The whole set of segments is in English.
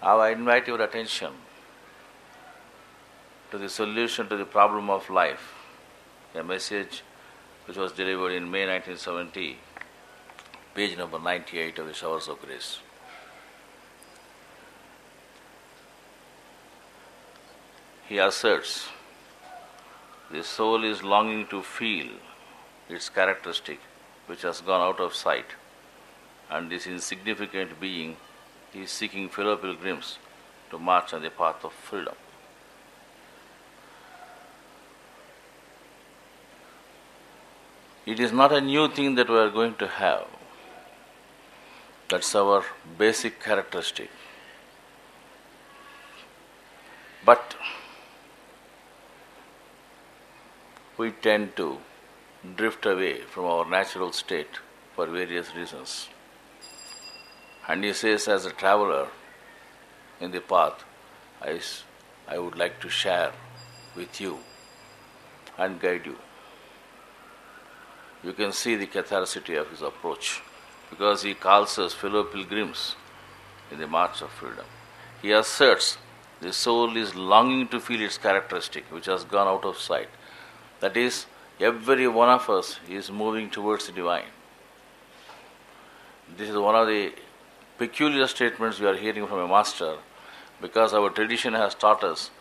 I invite your attention to the solution to the problem of life, a message which was delivered in May 1970, page number 98 of the Showers of Grace. He asserts, the soul is longing to feel its characteristic which has gone out of sight, and this insignificant being is seeking fellow pilgrims to march on the path of freedom. It is not a new thing that we are going to have. That's our basic characteristic. But we tend to drift away from our natural state for various reasons. And he says, as a traveler in the path, I would like to share with you and guide you. You can see the catharticity of his approach, because he calls us fellow pilgrims in the march of freedom. He asserts the soul is longing to feel its characteristic which has gone out of sight. That is, every one of us is moving towards the divine. This is one of the peculiar statements we are hearing from a master, because our tradition has taught us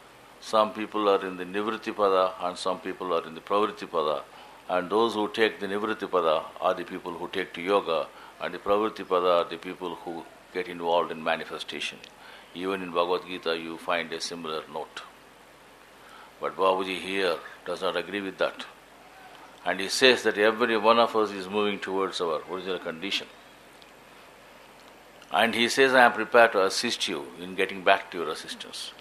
some people are in the Nivritti Pada and some people are in the Pravritti Pada, and those who take the Nivritti Pada are the people who take to yoga, and the Pravritti Pada are the people who get involved in manifestation. Even in Bhagavad Gita you find a similar note. But Babuji here does not agree with that. And he says that every one of us is moving towards our original condition. And he says, I am prepared to assist you in getting back to your assistance.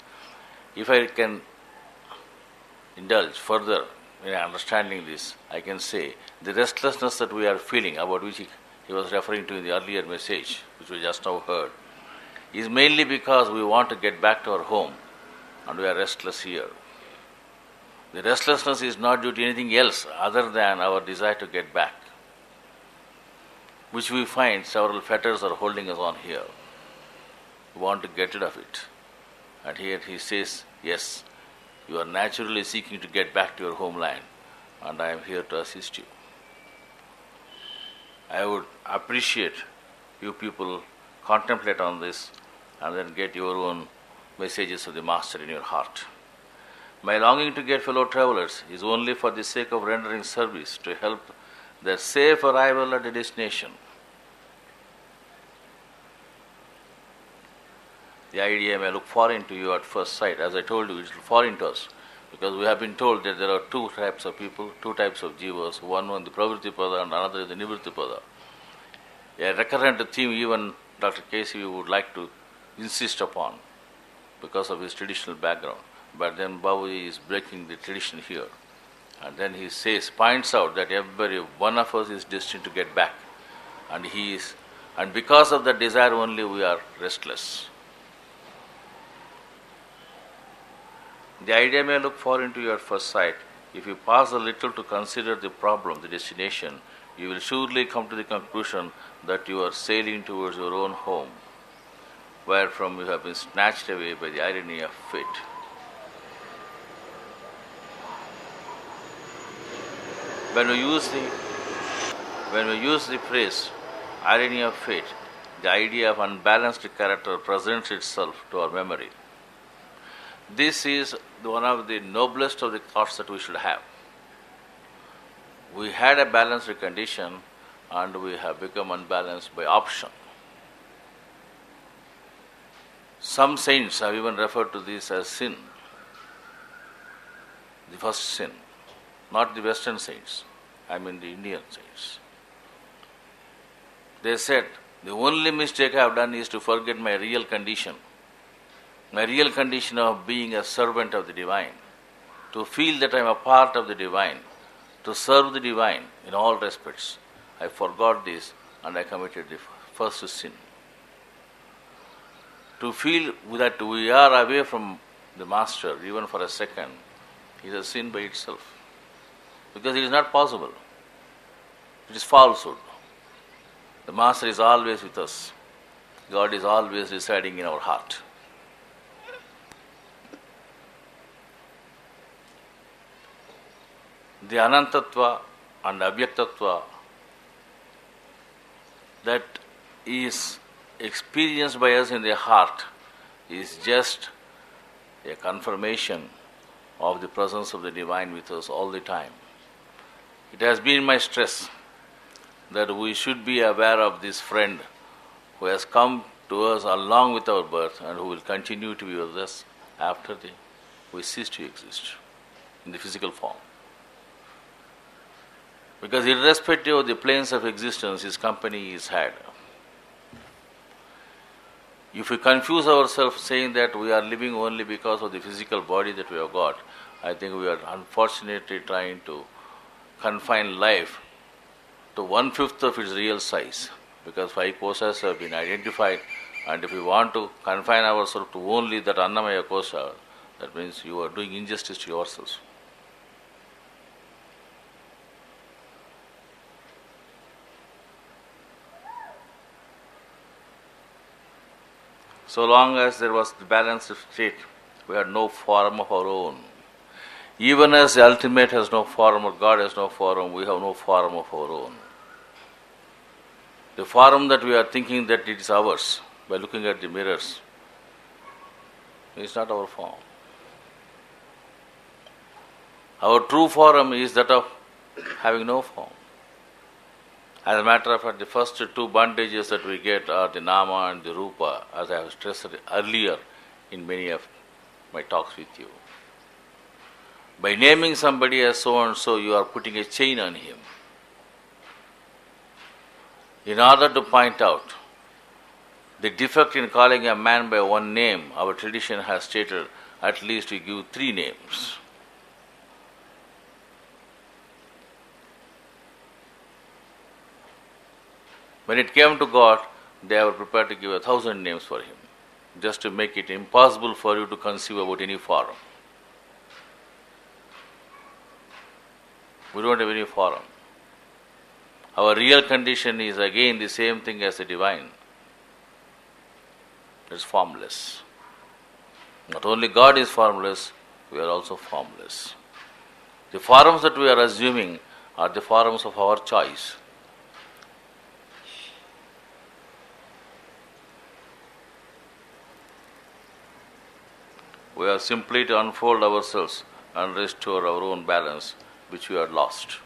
If I can indulge further in understanding this, I can say the restlessness that we are feeling, about which he was referring to in the earlier message, which we just now heard, is mainly because we want to get back to our home and we are restless here. The restlessness is not due to anything else other than our desire to get back, which we find several fetters are holding us on here. We want to get rid of it. And here he says, yes, you are naturally seeking to get back to your homeland, and I am here to assist you. I would appreciate you people contemplate on this and then get your own messages of the Master in your heart. My longing to get fellow travelers is only for the sake of rendering service to help their safe arrival at the destination. The idea may look foreign to you at first sight. As I told you, it is foreign to us, because we have been told that there are two types of people, two types of jivas, one on the Pravritti Pada and another is the Nivritti Pada. A recurrent theme even Dr. K.C. would like to insist upon because of his traditional background. But then Babuji is breaking the tradition here. And then he points out that every one of us is destined to get back. And because of that desire only we are restless. The idea may look foreign to you at first sight. If you pause a little to consider the problem, the destination, you will surely come to the conclusion that you are sailing towards your own home, wherefrom you have been snatched away by the irony of fate. When we use the phrase irony of fate, the idea of unbalanced character presents itself to our memory. This is one of the noblest of the thoughts that we should have. We had a balanced condition and we have become unbalanced by option. Some saints have even referred to this as sin, the first sin. Not the Western saints, I mean the Indian saints. They said, the only mistake I have done is to forget my real condition of being a servant of the divine, to feel that I am a part of the divine, to serve the divine in all respects. I forgot this and I committed the first sin. To feel that we are away from the Master even for a second is a sin by itself. Because it is not possible. It is falsehood. The Master is always with us. God is always residing in our heart. the Anantatva and Avyaktatva that is experienced by us in the heart is just a confirmation of the presence of the Divine with us all the time. It has been my stress that we should be aware of this friend who has come to us along with our birth and who will continue to be with us after we cease to exist in the physical form. Because irrespective of the planes of existence, his company is had. If we confuse ourselves saying that we are living only because of the physical body that we have got, I think we are unfortunately trying to confine life to 1/5 of its real size, because 5 kosas have been identified, and if we want to confine ourselves to only that Annamaya kosa, that means you are doing injustice to yourselves. So long as there was the balanced state, we had no form of our own. Even as the ultimate has no form or God has no form, we have no form of our own. The form that we are thinking that it is ours by looking at the mirrors is not our form. Our true form is that of having no form. As a matter of fact, the first 2 bondages that we get are the Nama and the Rupa, as I have stressed earlier in many of my talks with you. By naming somebody as so and so, you are putting a chain on him. In order to point out the defect in calling a man by one name, our tradition has stated at least we give 3 names. When it came to God, they were prepared to give 1,000 names for him, just to make it impossible for you to conceive about any form. We don't have any form. Our real condition is again the same thing as the divine. It's formless. Not only God is formless, we are also formless. The forms that we are assuming are the forms of our choice. We are simply to unfold ourselves and restore our own balance, which we had lost.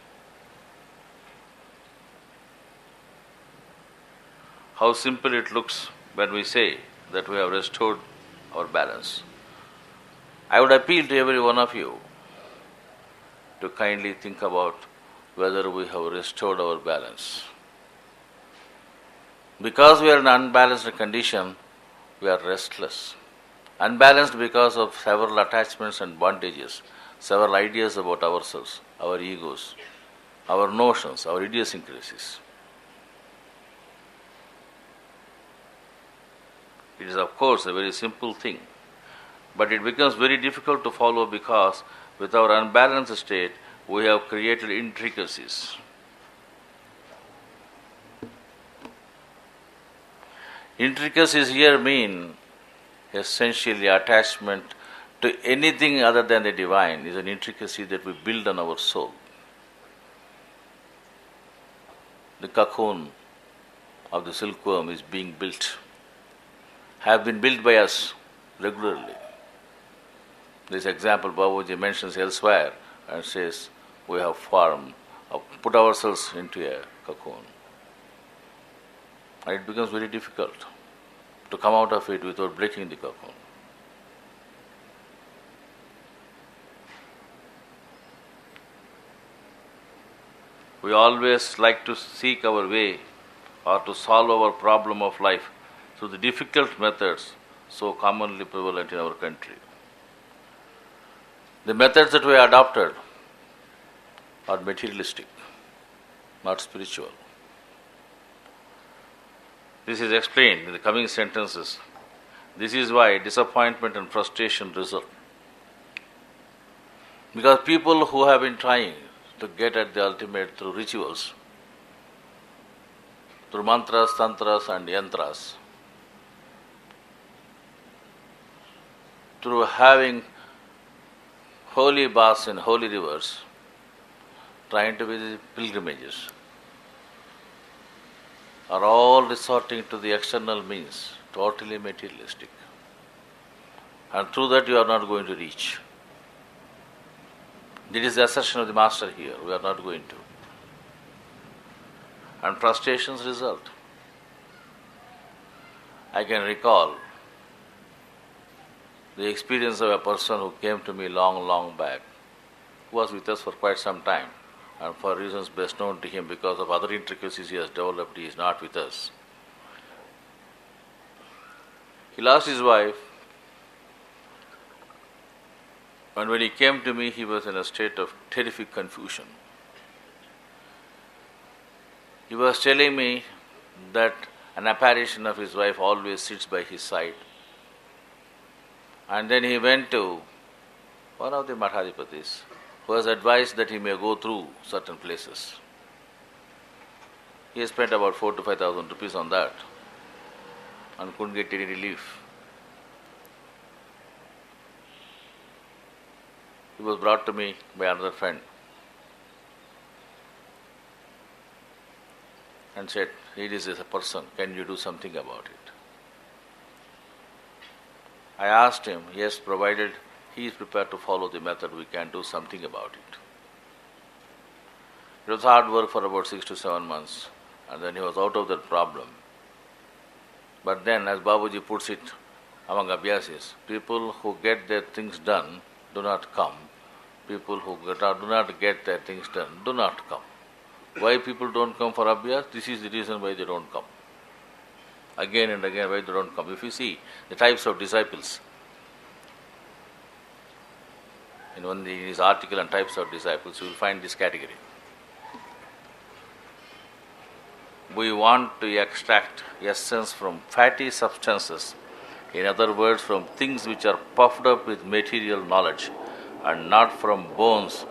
How simple it looks when we say that we have restored our balance. I would appeal to every one of you to kindly think about whether we have restored our balance. Because we are in an unbalanced condition, we are restless. Unbalanced because of several attachments and bondages, several ideas about ourselves, our egos, our notions, our idiosyncrasies. It is, of course, a very simple thing, but it becomes very difficult to follow because with our unbalanced state, we have created intricacies. Intricacies here mean essentially attachment to anything other than the divine is an intricacy that we build on our soul. The cocoon of the silkworm is being built, have been built by us regularly. This example Babuji mentions elsewhere and says we have put ourselves into a cocoon. And it becomes very difficult to come out of it without breaking the cocoon. We always like to seek our way or to solve our problem of life through the difficult methods so commonly prevalent in our country. The methods that we adopted are materialistic, not spiritual. This is explained in the coming sentences. This is why disappointment and frustration result. Because people who have been trying to get at the ultimate through rituals, through mantras, tantras and yantras, through having holy baths in holy rivers, trying to visit pilgrimages, are all resorting to the external means, totally materialistic. And through that you are not going to reach. This is the assertion of the Master here, we are not going to. And frustrations result. I can recall the experience of a person who came to me long back, who was with us for quite some time, and for reasons best known to him because of other intricacies he has developed, he is not with us. He lost his wife, and when he came to me, he was in a state of terrific confusion. He was telling me that an apparition of his wife always sits by his side. And then he went to one of the Mahadipatis, who has advised that he may go through certain places. He spent about 4,000 to 5,000 rupees on that and couldn't get any relief. He was brought to me by another friend and said, "Here is a person, can you do something about it?" I asked him, yes, provided he is prepared to follow the method, we can do something about it. It was hard work for about 6 to 7 months, and then he was out of that problem. But then, as Babuji puts it among abhyasis, people who get their things done do not come. People who do not get their things done do not come. Why people don't come for abhyas? This is the reason why they don't come. Again and again, why they don't come. If you see the types of disciples, in his article on types of disciples, you will find this category. We want to extract essence from fatty substances, in other words, from things which are puffed up with material knowledge, and not from bones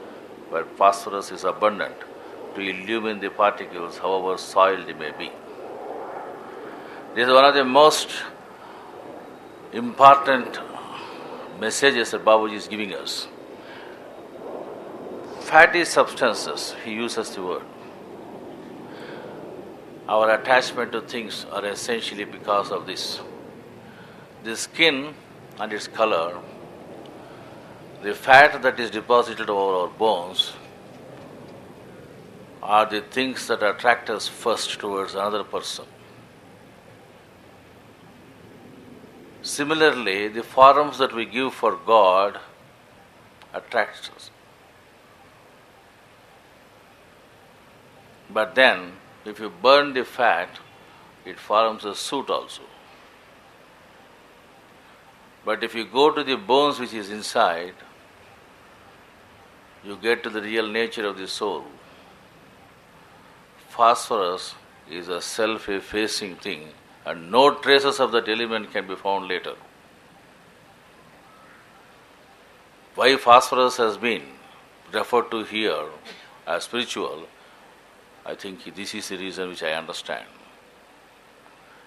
where phosphorus is abundant, to illumine the particles, however soiled they may be. This is one of the most important messages that Babuji is giving us. Fatty substances, he uses the word. Our attachment to things are essentially because of this. The skin and its color, the fat that is deposited over our bones, are the things that attract us first towards another person. Similarly, the forms that we give for God attracts us. But then, if you burn the fat, it forms a suit also. But if you go to the bones which is inside, you get to the real nature of the soul. Phosphorus is a self-effacing thing, and no traces of that element can be found later. Why phosphorus has been referred to here as spiritual, I think this is the reason which I understand.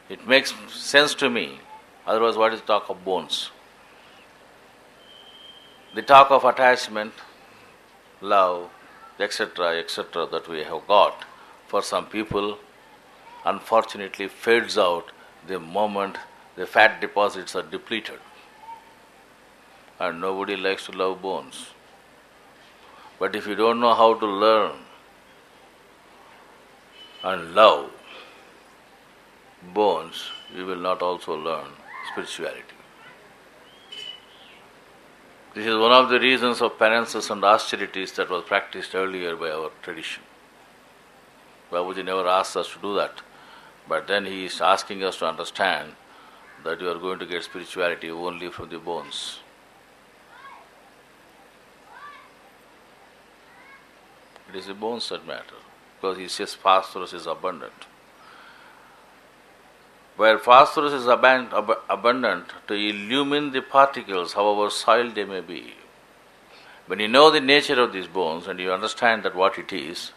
It makes sense to me. Otherwise, what is the talk of bones? The talk of attachment, love, etc., that we have got, for some people, unfortunately fades out the moment the fat deposits are depleted. And nobody likes to love bones. But if you don't know how to learn and love bones, you will not also learn spirituality. This is one of the reasons of penances and austerities that was practiced earlier by our tradition. Babuji never asked us to do that, but then he is asking us to understand that you are going to get spirituality only from the bones. It is the bones that matter, because he says phosphorus is abundant. Where phosphorus is abundant to illumine the particles, however soiled they may be. When you know the nature of these bones and you understand that what it is,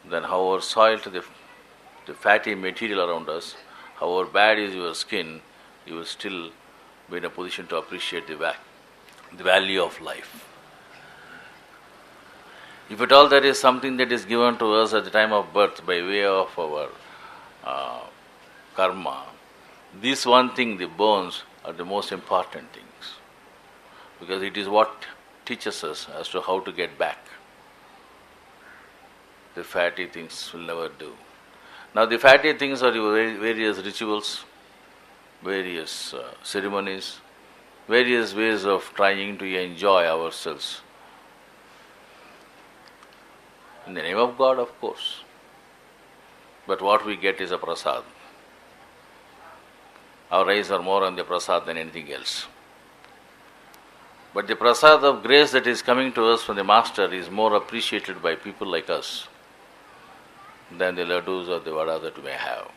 then however soiled the fatty material around us, however bad is your skin, you will still be in a position to appreciate the value of life. If at all there is something that is given to us at the time of birth by way of our karma, this one thing, the bones, are the most important things. Because it is what teaches us as to how to get back. The fatty things will never do. Now the fatty things are your various rituals, various ceremonies, various ways of trying to enjoy ourselves. In the name of God, of course. But what we get is a prasad. Our eyes are more on the prasad than anything else. But the prasad of grace that is coming to us from the Master is more appreciated by people like us than the laddus or the vada that we may have.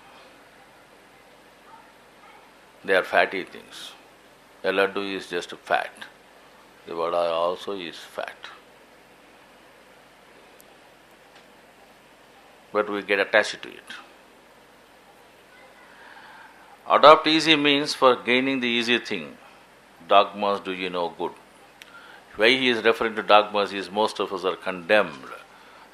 They are fatty things. A laddu is just fat. The vada also is fat. But we get attached to it. Adopt easy means for gaining the easy thing. Dogmas do you no good. Why he is referring to dogmas is most of us are condemned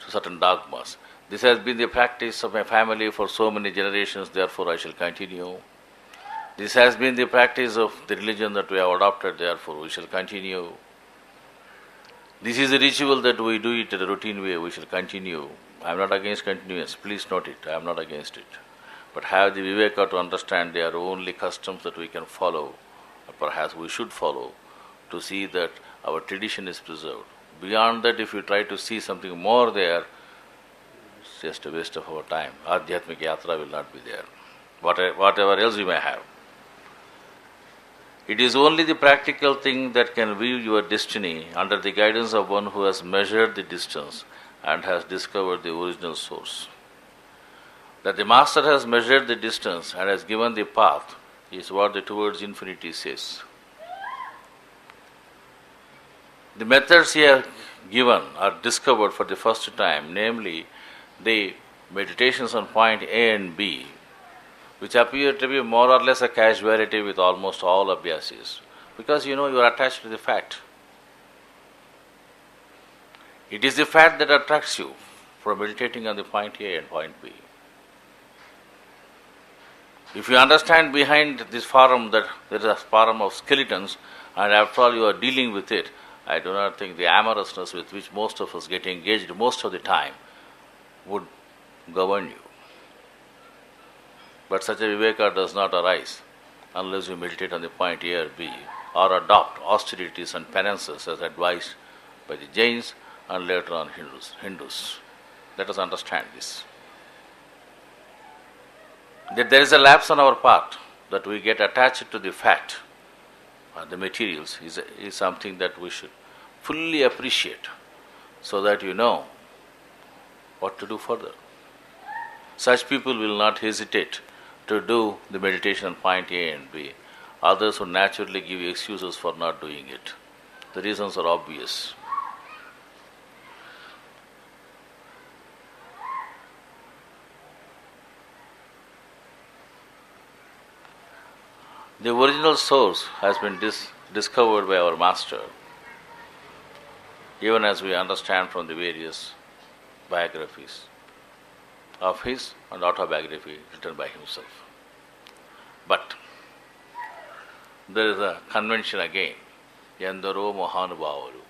to certain dogmas. This has been the practice of my family for so many generations, therefore I shall continue. This has been the practice of the religion that we have adopted, therefore we shall continue. This is a ritual that we do it in a routine way, we shall continue. I am not against continuance, please note it, I am not against it. But have the viveka to understand they are only customs that we can follow, or perhaps we should follow, to see that our tradition is preserved. Beyond that, if you try to see something more there, it's just a waste of our time. Adhyatmika yatra will not be there. Whatever else you may have. It is only the practical thing that can view your destiny under the guidance of one who has measured the distance and has discovered the original source. That the Master has measured the distance and has given the path is what the Towards Infinity says. The methods he has given are discovered for the first time, namely the meditations on point A and B, which appear to be more or less a casuality with almost all abhyasis, because you are attached to the fact. It is the fact that attracts you from meditating on the point A and point B. If you understand behind this form that there is a form of skeletons, and after all you are dealing with it, I do not think the amorousness with which most of us get engaged most of the time would govern you. But such a viveka does not arise unless you meditate on the point A or B, or adopt austerities and penances as advised by the Jains and later on Hindus. Let us understand this. That there is a lapse on our part, that we get attached to the fact, the materials, is something that we should fully appreciate so that you know what to do further. Such people will not hesitate to do the meditation on point A and B. Others would naturally give excuses for not doing it. The reasons are obvious. The original source has been discovered by our Master, even as we understand from the various biographies of his and autobiography written by himself. But there is a convention again, Yandaro Mahanubhavaru,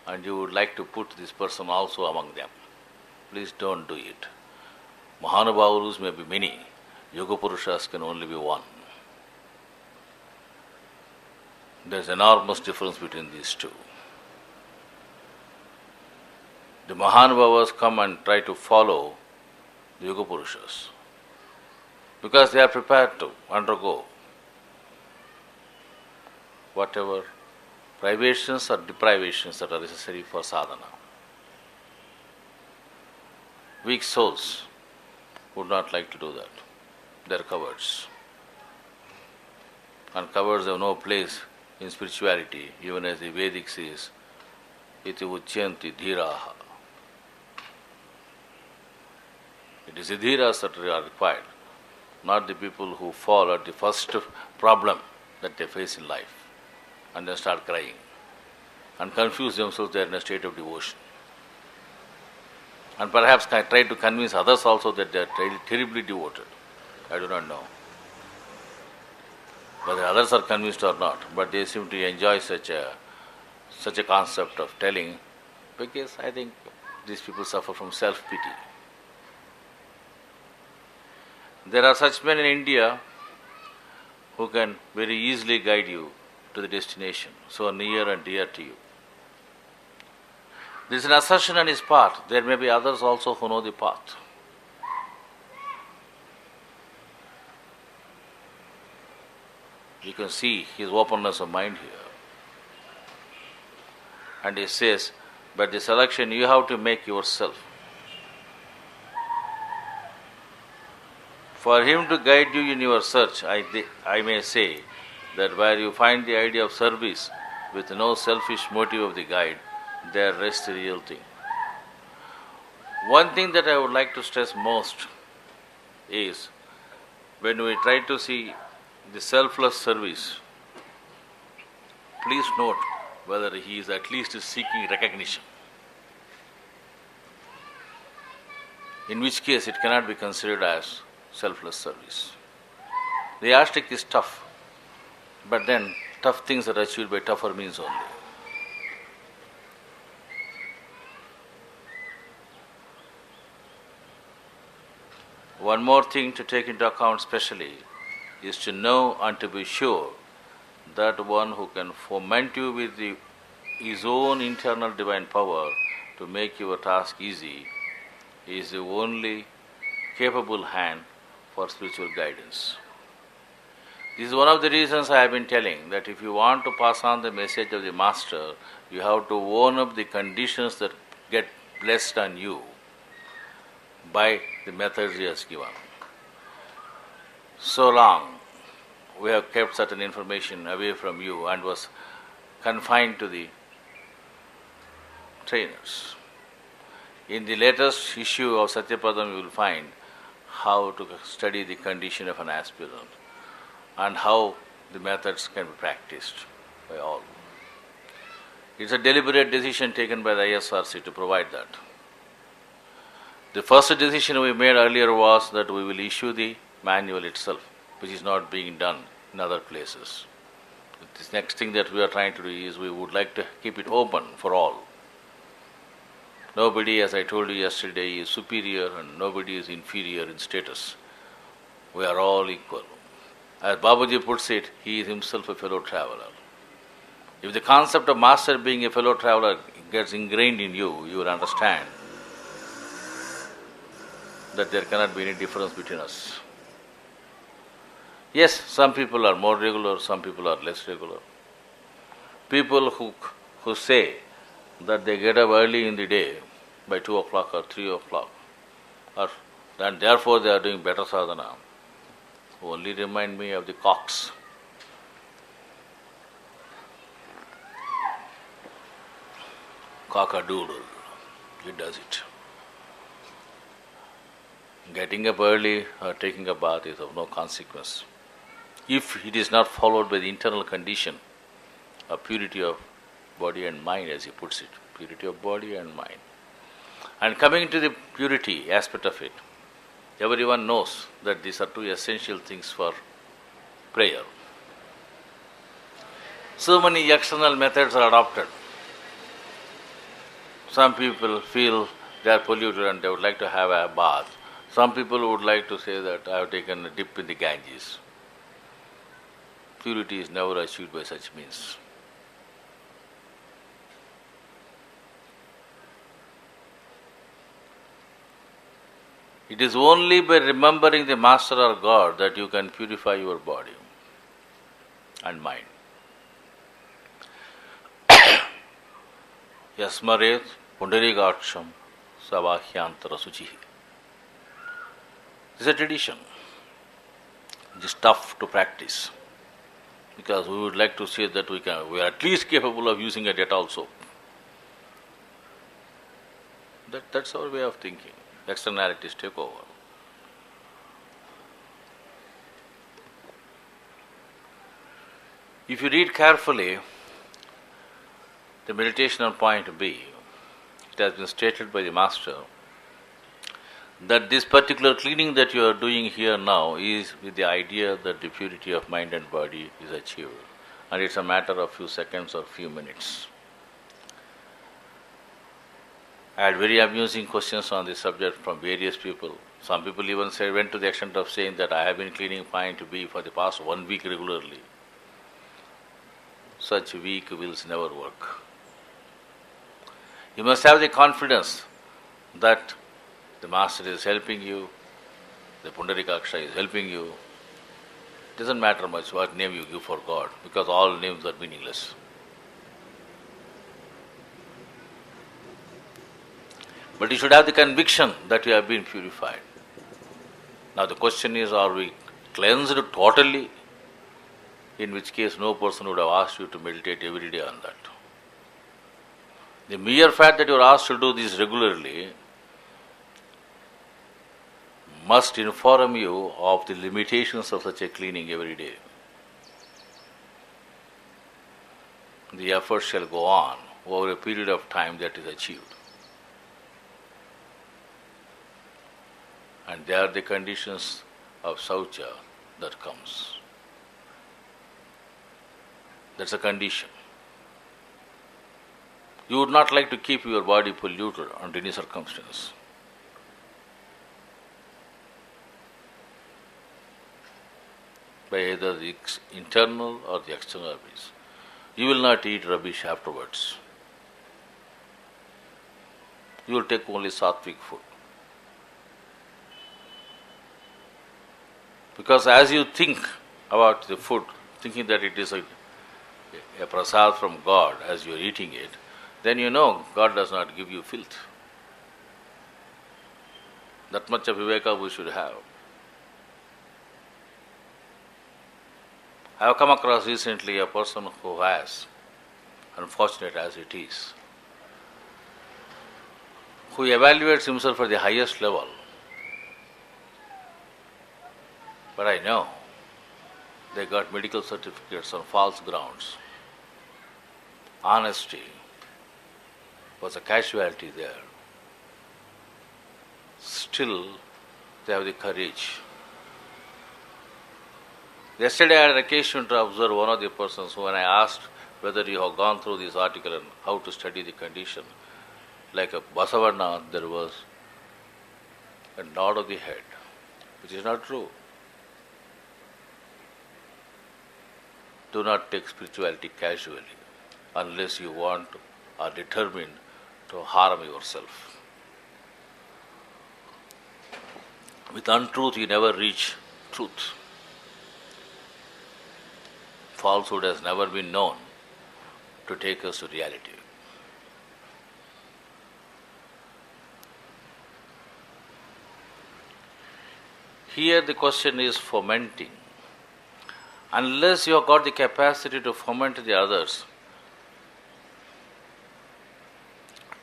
and you would like to put this person also among them. Please don't do it. Mahanubhavarus may be many, Yoga Purushas can only be one. There is enormous difference between these two. The Mahanubhavas come and try to follow the Yoga Purushas because they are prepared to undergo whatever privations or deprivations that are necessary for sadhana. Weak souls would not like to do that. They are cowards. And cowards have no place in spirituality, even as the Vedic says, iti uchyanti dhiraha. It is the dhiras that are required, not the people who fall at the first problem that they face in life and then start crying and confuse themselves they are in a state of devotion. And perhaps I try to convince others also that they are terribly devoted. I do not know whether others are convinced or not, but they seem to enjoy such a concept of telling, because I think these people suffer from self-pity. There are such men in India who can very easily guide you to the destination, so near and dear to you. There is an assertion on his part. There may be others also who know the path. You can see his openness of mind here. And he says, but the selection you have to make yourself. For him to guide you in your search, I may say that where you find the idea of service with no selfish motive of the guide, there rests the real thing. One thing that I would like to stress most is when we try to see the selfless service, please note whether he is at least seeking recognition. In which case it cannot be considered as selfless service. The yardstick is tough, but then tough things are achieved by tougher means only. One more thing to take into account specially is to know and to be sure that one who can foment you with his own internal divine power to make your task easy is the only capable hand for spiritual guidance. This is one of the reasons I have been telling that if you want to pass on the message of the Master, you have to own up the conditions that get blessed on you by the methods he has given. So long we have kept certain information away from you and was confined to the trainers. In the latest issue of Satyapadam you will find how to study the condition of an aspirant and how the methods can be practiced by all. It's a deliberate decision taken by the ISRC to provide that. The first decision we made earlier was that we will issue the manual itself, which is not being done in other places. This next thing that we are trying to do is we would like to keep it open for all. Nobody, as I told you yesterday, is superior and nobody is inferior in status. We are all equal. As Babuji puts it, he is himself a fellow traveler. If the concept of Master being a fellow traveler gets ingrained in you, you will understand that there cannot be any difference between us. Yes, some people are more regular, some people are less regular. People who say that they get up early in the day by 2 o'clock or 3 o'clock, and therefore they are doing better sadhana, only remind me of the cocks. Cock-a-doodle, it does it. Getting up early or taking a bath is of no consequence if it is not followed by the internal condition of purity of body and mind, as he puts it, purity of body and mind. And coming to the purity aspect of it, everyone knows that these are two essential things for prayer. So many external methods are adopted. Some people feel they are polluted and they would like to have a bath. Some people would like to say that I have taken a dip in the Ganges. Purity is never achieved by such means. It is only by remembering the Master or God that you can purify your body and mind. Yasmaret pundarigaksham savahyantara suchihi. This is a tradition. It is tough to practice because we would like to say that we are at least capable of using a Dettol soap. That's our way of thinking. Externalities take over. If you read carefully the meditation on point B, it has been stated by the Master that this particular cleaning that you are doing here now is with the idea that the purity of mind and body is achieved. And it's a matter of few seconds or few minutes. I had very amusing questions on this subject from various people. Some people even went to the extent of saying that I have been cleaning mind to be for the past 1 week regularly. Such weak wills never work. You must have the confidence that the Master is helping you, the Pundarikaksha is helping you. It doesn't matter much what name you give for God, because all names are meaningless. But you should have the conviction that you have been purified. Now the question is, are we cleansed totally? In which case no person would have asked you to meditate every day on that. The mere fact that you are asked to do this regularly must inform you of the limitations of such a cleaning every day. The effort shall go on over a period of time that is achieved. And they are the conditions of saucha that comes. That's a condition. You would not like to keep your body polluted under any circumstance. By either the internal or the external means. You will not eat rubbish afterwards. You will take only sattvic food. Because as you think about the food, thinking that it is a prasad from God as you are eating it, then you know God does not give you filth. That much of viveka we should have. I have come across recently a person who has, unfortunate as it is, who evaluates himself at the highest level. But I know they got medical certificates on false grounds. Honesty was a casualty there. Still, they have the courage. Yesterday I had occasion to observe one of the persons when I asked whether you have gone through this article and how to study the condition. Like a Basavana, there was a nod of the head, which is not true. Do not take spirituality casually unless you want or determined to harm yourself. With untruth you never reach truth. Falsehood has never been known to take us to reality. Here the question is fomenting. Unless you have got the capacity to foment the others,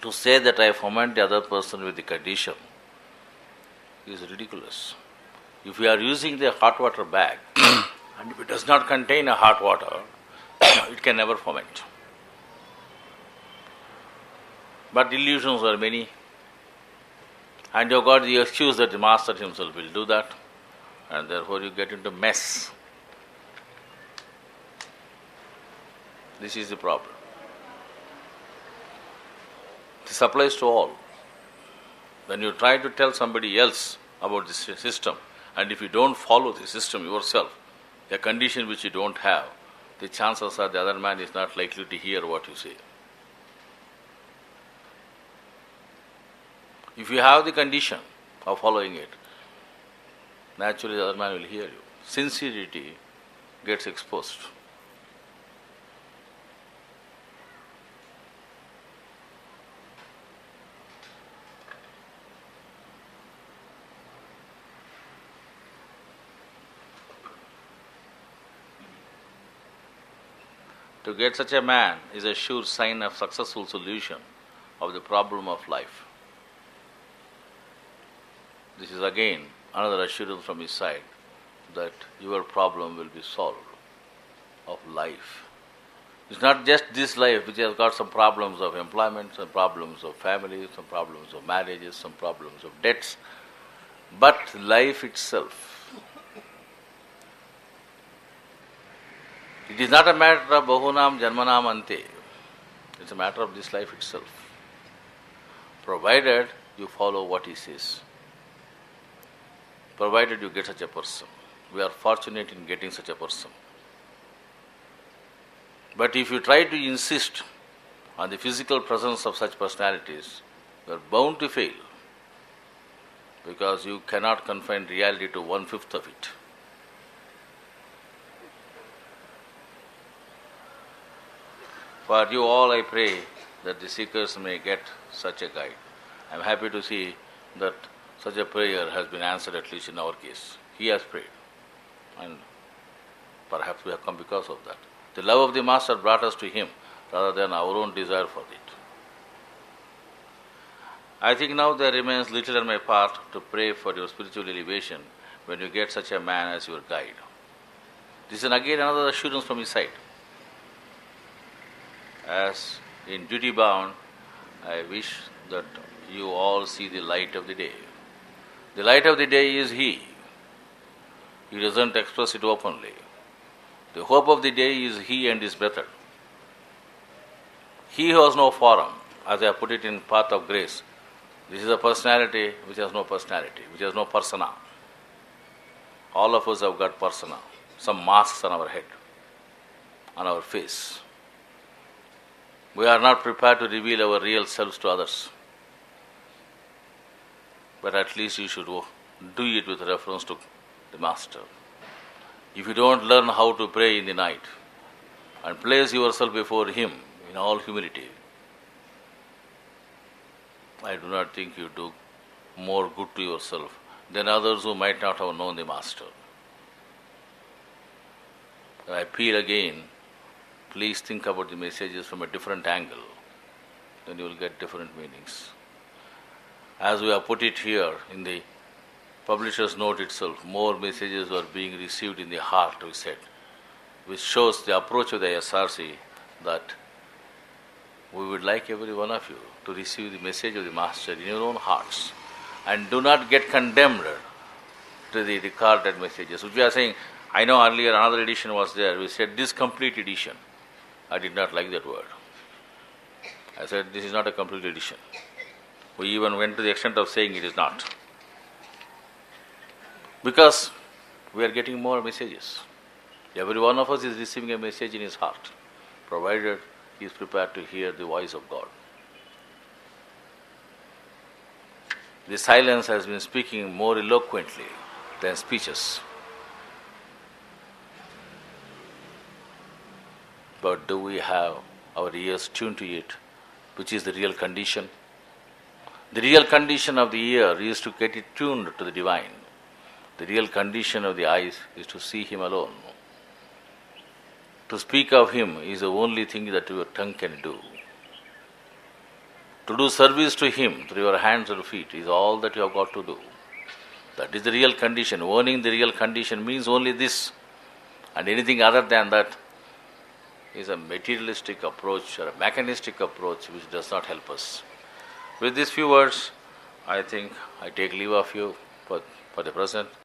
to say that I foment the other person with the condition is ridiculous. If you are using the hot water bag and if it does not contain a hot water, it can never foment. But illusions are many, and you have got the excuse that the Master himself will do that, and therefore you get into mess. This is the problem. This applies to all. When you try to tell somebody else about this system, and if you don't follow the system yourself, a condition which you don't have, the chances are the other man is not likely to hear what you say. If you have the condition of following it, naturally the other man will hear you. Sincerity gets exposed. To get such a man is a sure sign of successful solution of the problem of life. This is again another assurance from his side that your problem will be solved of life. It's not just this life which has got some problems of employment, some problems of family, some problems of marriages, some problems of debts, but life itself. It is not a matter of bahunam janmanam ante. It's a matter of this life itself. Provided you follow what he says. Provided you get such a person. We are fortunate in getting such a person. But if you try to insist on the physical presence of such personalities, you are bound to fail, because you cannot confine reality to 1/5 of it. For you all I pray that the seekers may get such a guide. I am happy to see that such a prayer has been answered, at least in our case. He has prayed, and perhaps we have come because of that. The love of the Master brought us to him rather than our own desire for it. I think now there remains little on my part to pray for your spiritual elevation when you get such a man as your guide. This is again another assurance from his side. As in duty bound, I wish that you all see the light of the day. The light of the day is he. He doesn't express it openly. The hope of the day is he and his brother. He who has no form, as I have put it in Path of Grace, this is a personality which has no personality, which has no persona. All of us have got persona, some masks on our head, on our face. We are not prepared to reveal our real selves to others. But at least you should do it with reference to the Master. If you don't learn how to pray in the night and place yourself before him in all humility, I do not think you do more good to yourself than others who might not have known the Master. I appeal again, please think about the messages from a different angle, then you will get different meanings. As we have put it here in the publisher's note itself, more messages are being received in the heart, we said, which shows the approach of the SRC that we would like every one of you to receive the message of the Master in your own hearts, and do not get condemned to the recorded messages. Which we are saying, I know earlier another edition was there, we said this complete edition. I did not like that word. I said this is not a complete edition. We even went to the extent of saying it is not. Because we are getting more messages. Every one of us is receiving a message in his heart, provided he is prepared to hear the voice of God. The silence has been speaking more eloquently than speeches. But do we have our ears tuned to it, which is the real condition? The real condition of the ear is to get it tuned to the divine. The real condition of the eyes is to see him alone. To speak of him is the only thing that your tongue can do. To do service to him through your hands and feet is all that you have got to do. That is the real condition. Owning the real condition means only this. And anything other than that is a materialistic approach or a mechanistic approach which does not help us. With these few words, I think I take leave of you for the present.